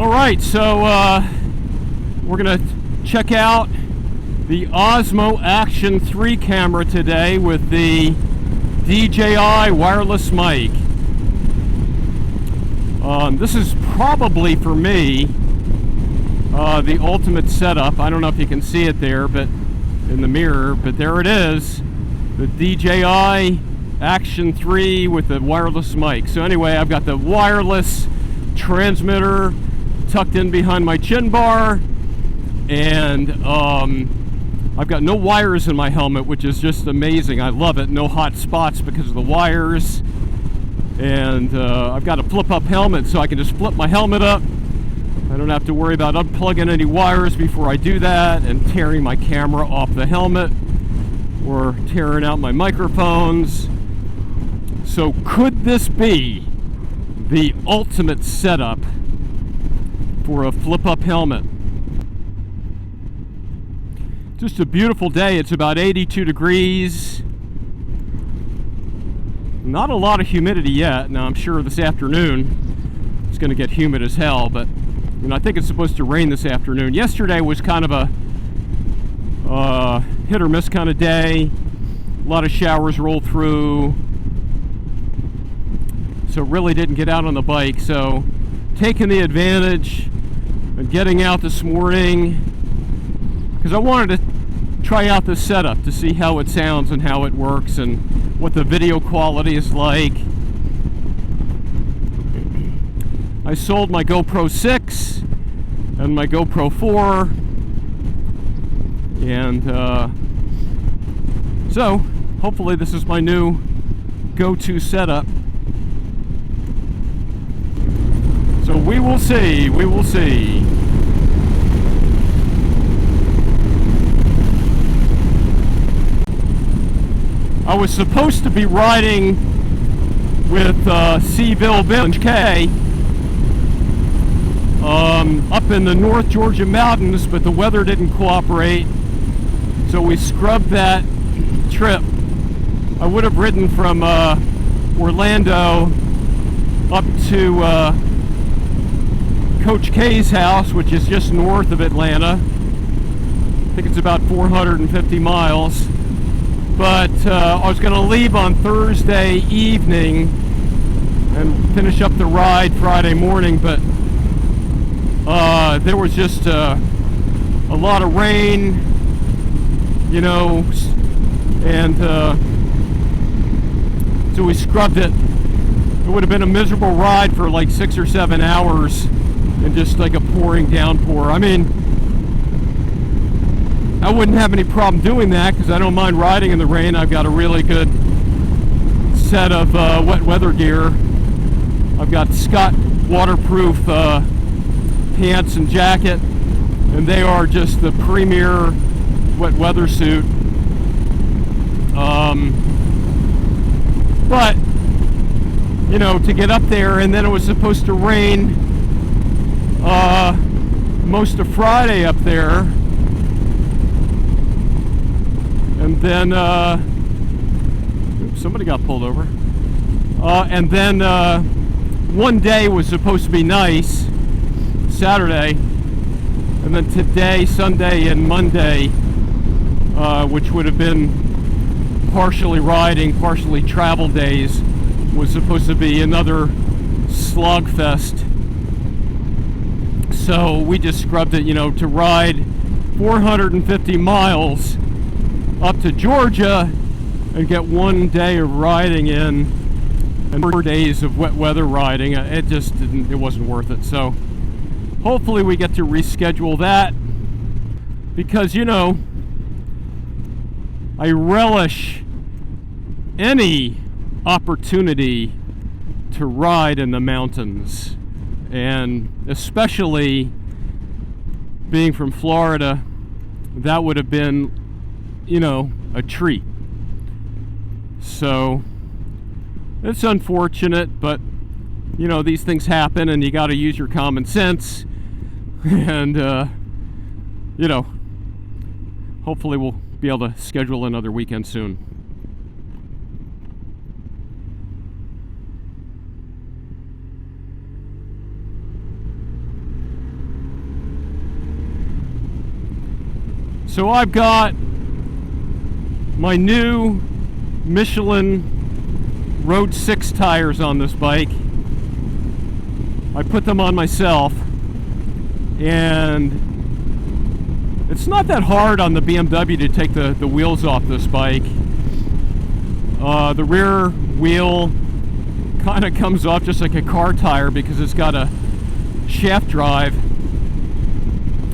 Alright, so we're going to check out the Osmo Action 3 camera today with the DJI wireless mic. This is probably, for me, the ultimate setup. I don't know if you can see it there, but in the mirror, but there it is. The DJI Action 3 with the wireless mic. So anyway, I've got the wireless transmitter tucked in behind my chin bar, and I've got no wires in my helmet, which is just amazing. I love it. No hot spots because of the wires. And I've got a flip-up helmet, so I can just flip my helmet up. I don't have to worry about unplugging any wires before I do that and tearing my camera off the helmet or tearing out my microphones. So could this be the ultimate setup for a flip-up helmet? Just a beautiful day. It's about 82 degrees. Not a lot of humidity yet. Now I'm sure this afternoon it's going to get humid as hell, but you know, I think it's supposed to rain this afternoon. Yesterday was kind of a hit or miss kind of day. A lot of showers rolled through, so really didn't get out on the bike. So taking the advantage and getting out this morning because I wanted to try out this setup to see how it sounds and how it works and what the video quality is like. I sold my GoPro 6 and my GoPro 4, and so hopefully this is my new go-to setup. So we will see, we will see. I was supposed to be riding with Seville Village K up in the North Georgia mountains, but the weather didn't cooperate, so we scrubbed that trip. I would have ridden from Orlando up to Coach K's house, which is just north of Atlanta. I think it's about 450 miles. But I was going to leave on Thursday evening and finish up the ride Friday morning, but there was just a lot of rain, you know, and so we scrubbed it. It would have been a miserable ride for like 6 or 7 hours and just like a pouring downpour. I mean, I wouldn't have any problem doing that because I don't mind riding in the rain. I've got a really good set of wet weather gear. I've got Scott waterproof pants and jacket, and they are just the premier wet weather suit. But you know, to get up there, and then it was supposed to rain most of Friday up there, and then somebody got pulled over, and then one day was supposed to be nice, Saturday, and then today, Sunday, and Monday, which would have been partially riding, partially travel days, was supposed to be another slogfest. So we just scrubbed it, you know, to ride 450 miles up to Georgia and get 1 day of riding in and 4 days of wet weather riding. It just didn't, it wasn't worth it. So hopefully we get to reschedule that, because, you know, I relish any opportunity to ride in the mountains, and especially being from Florida, that would have been, you know, a treat. So it's unfortunate, but you know, these things happen and you got to use your common sense, and you know, hopefully we'll be able to schedule another weekend soon. So I've got my new Michelin Road 6 tires on this bike. I put them on myself, and it's not that hard on the BMW to take the wheels off this bike. The rear wheel kind of comes off just like a car tire because it's got a shaft drive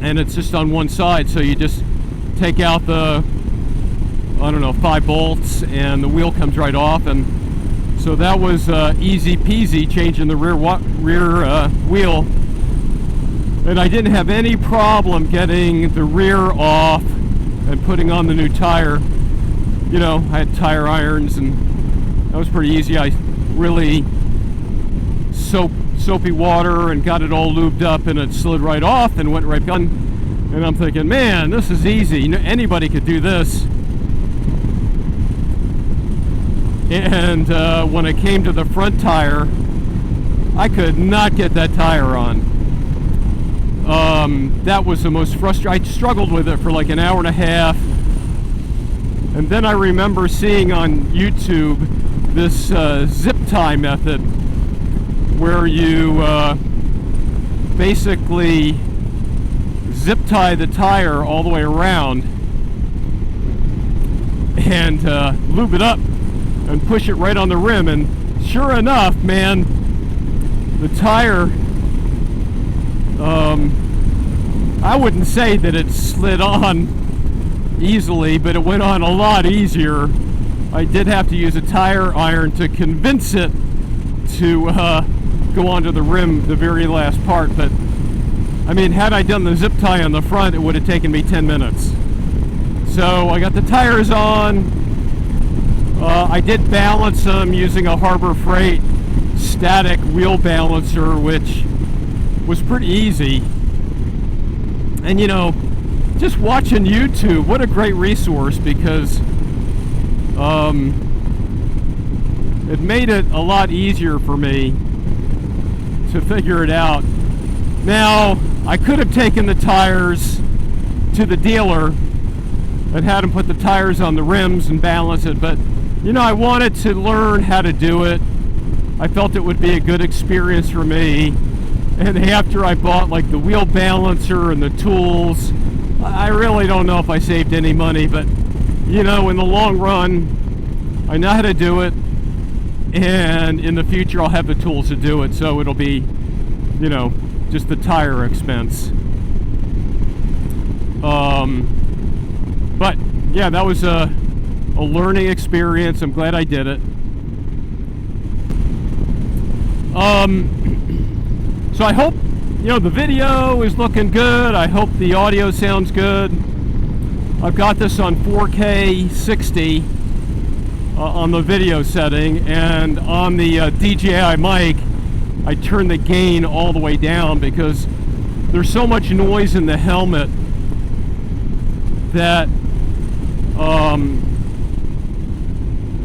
and it's just on one side, so you just take out the, I don't know, 5 bolts and the wheel comes right off. And so that was easy peasy, changing the rear wheel, and I didn't have any problem getting the rear off and putting on the new tire. You know, I had tire irons and that was pretty easy. I really soapy water and got it all lubed up, and it slid right off and went right on. And I'm thinking, man, this is easy. Anybody could do this. And when it came to the front tire, I could not get that tire on. That was the most frustrating. I struggled with it for like an hour and a half. And then I remember seeing on YouTube this zip tie method where you basically zip tie the tire all the way around and lube it up and push it right on the rim. And sure enough, man, the tire, I wouldn't say that it slid on easily, but it went on a lot easier. I did have to use a tire iron to convince it to go onto the rim, the very last part. But I mean, had I done the zip tie on the front, it would have taken me 10 minutes. So I got the tires on. I did balance them using a Harbor Freight static wheel balancer, which was pretty easy. And you know, just watching YouTube, what a great resource, because it made it a lot easier for me to figure it out. Now, I could have taken the tires to the dealer and had him put the tires on the rims and balance it, but you know, I wanted to learn how to do it. I felt it would be a good experience for me. And after I bought like the wheel balancer and the tools, I really don't know if I saved any money, but you know, in the long run, I know how to do it, and in the future I'll have the tools to do it, so it'll be, you know, just the tire expense. But yeah, that was a learning experience. I'm glad I did it. So I hope, you know, the video is looking good. I hope the audio sounds good. I've got this on 4K 60 on the video setting, and on the DJI mic, I turned the gain all the way down because there's so much noise in the helmet that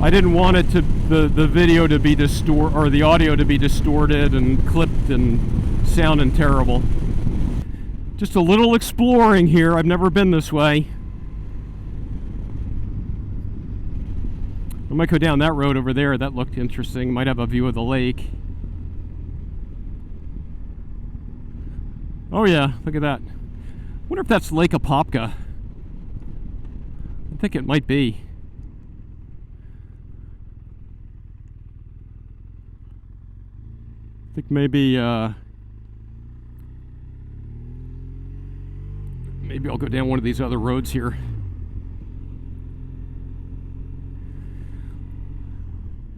I didn't want it to the video to be distorted, or the audio to be distorted and clipped and sounding terrible. Just a little exploring here. I've never been this way. I might go down that road over there. That looked interesting. Might have a view of the lake. Oh yeah, look at that. I wonder if that's Lake Apopka. I think it might be. I think maybe maybe I'll go down one of these other roads here.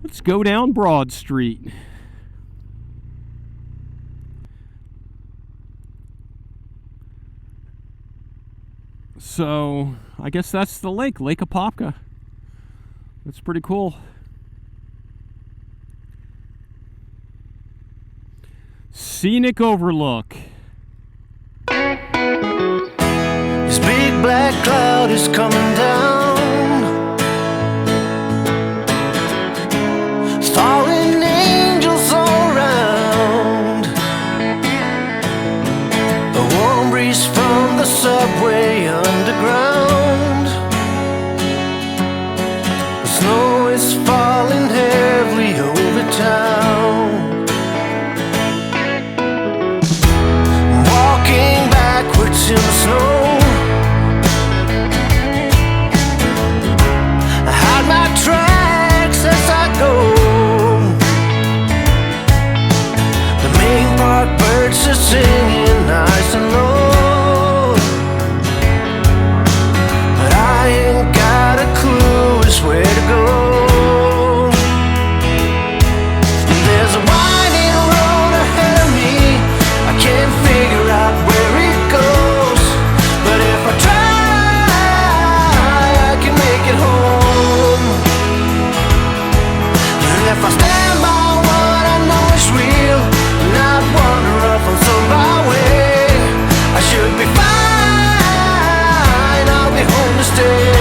Let's go down Broad Street. So, I guess that's the lake, Lake Apopka. That's pretty cool. Scenic Overlook. This big black cloud is coming down. Fallen angels all around. A warm breeze from the subway underground. is falling heavily over town. Walking backwards in the snow, I hide my tracks as I go. The main park birds are singing nice and low, but I ain't got a clue as where to go. There's a winding road ahead of me, I can't figure out where it goes, but if I try, I can make it home. And if I stand by what I know is real, not wander off on some byway, I should be fine, I'll be home to stay.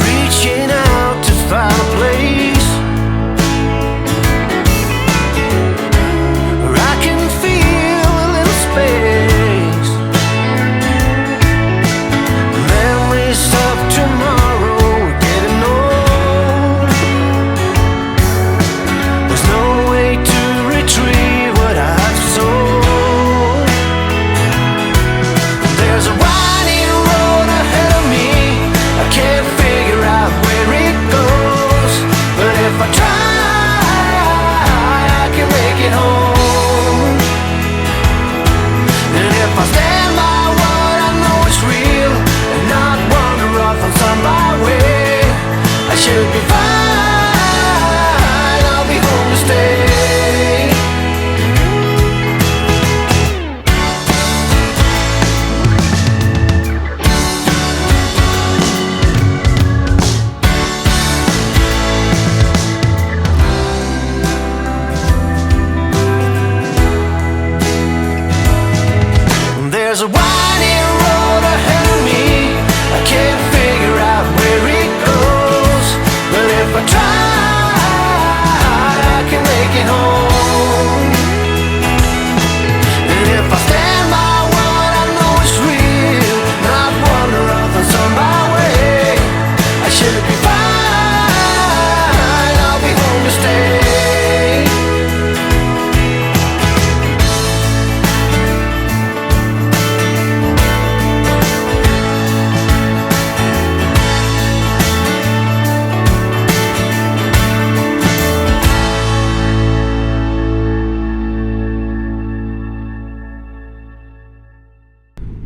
Reaching out to find a place where I can feel a little space. Memories of tomorrow are getting old. There's no way to retrieve what I've sold. There's a winding road ahead of me, I can't figure out where it goes, but if I try, I can make it home. And if I stand by what I know is real, and not wander off on some byway, I should be fine, I'll be home to stay. There's a winding road ahead of me, I can't figure out where it goes, but if I try, I can make it home. And if I stand by what I know is real, not wander off on some byway, I should be fine, I'll be home to stay.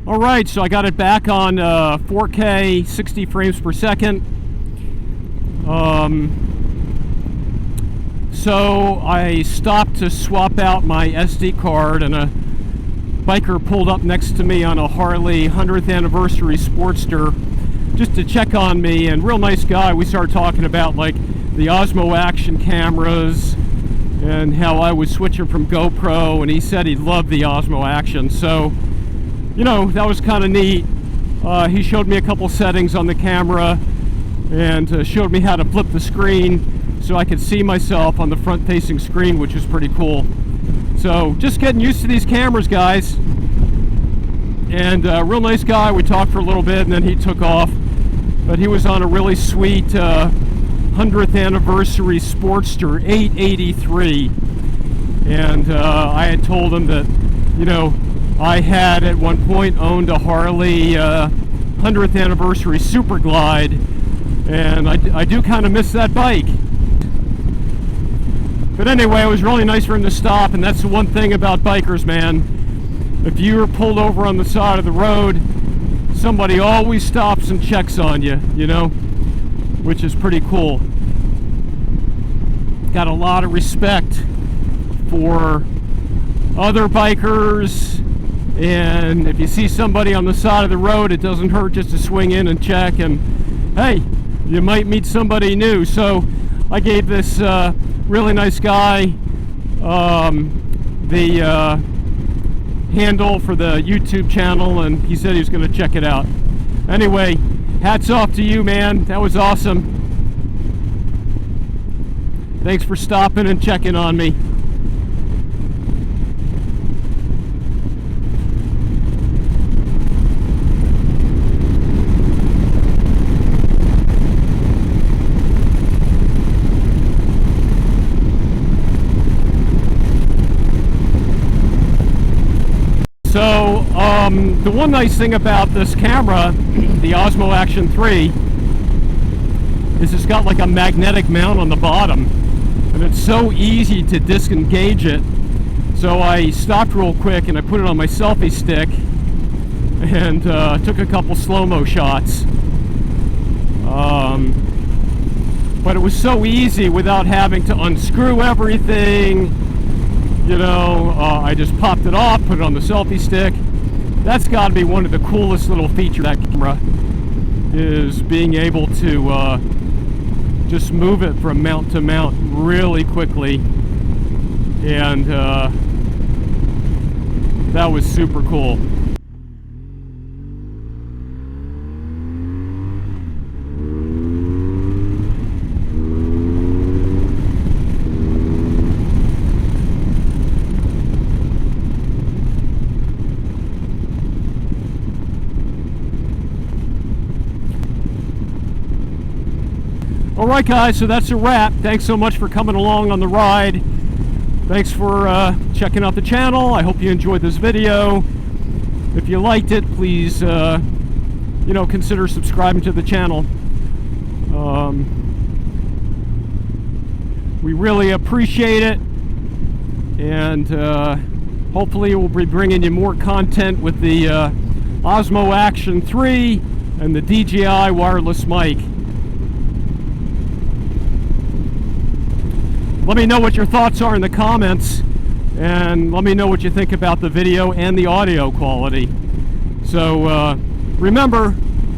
All right, so I got it back on 4K, 60 frames per second. So I stopped to swap out my SD card, and a biker pulled up next to me on a Harley 100th anniversary Sportster just to check on me, and real nice guy. We started talking about like the Osmo Action cameras and how I was switching from GoPro, and he said he loved the Osmo Action. So, you know, that was kind of neat. He showed me a couple settings on the camera and showed me how to flip the screen so I could see myself on the front-facing screen, which is pretty cool. So just getting used to these cameras, guys. And real nice guy. We talked for a little bit and then he took off. But he was on a really sweet 100th anniversary Sportster 883. And I had told him that, you know, I had at one point owned a Harley 100th anniversary Super Glide, and I do kind of miss that bike. But anyway, it was really nice for him to stop, and that's the one thing about bikers, man. If you're pulled over on the side of the road, somebody always stops and checks on you, you know, which is pretty cool. Got a lot of respect for other bikers, and if you see somebody on the side of the road, it doesn't hurt just to swing in and check, and hey, you might meet somebody new. So I gave this really nice guy the handle for the YouTube channel, and he said he was going to check it out. Anyway, hats off to you, man. That was awesome. Thanks for stopping and checking on me. So, the one nice thing about this camera, the Osmo Action 3, is it's got like a magnetic mount on the bottom, and it's so easy to disengage it. So I stopped real quick and I put it on my selfie stick and took a couple slow-mo shots. But it was so easy without having to unscrew everything. You know, I just popped it off, put it on the selfie stick. That's got to be one of the coolest little features of that camera, is being able to just move it from mount to mount really quickly. And that was super cool. Alright guys, so that's a wrap. Thanks so much for coming along on the ride. Thanks for checking out the channel. I hope you enjoyed this video. If you liked it, please you know, consider subscribing to the channel. We really appreciate it, and hopefully we'll be bringing you more content with the Osmo Action 3 and the DJI wireless mic. Let me know what your thoughts are in the comments, and let me know what you think about the video and the audio quality. So remember,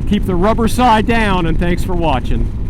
keep the rubber side down, and thanks for watching.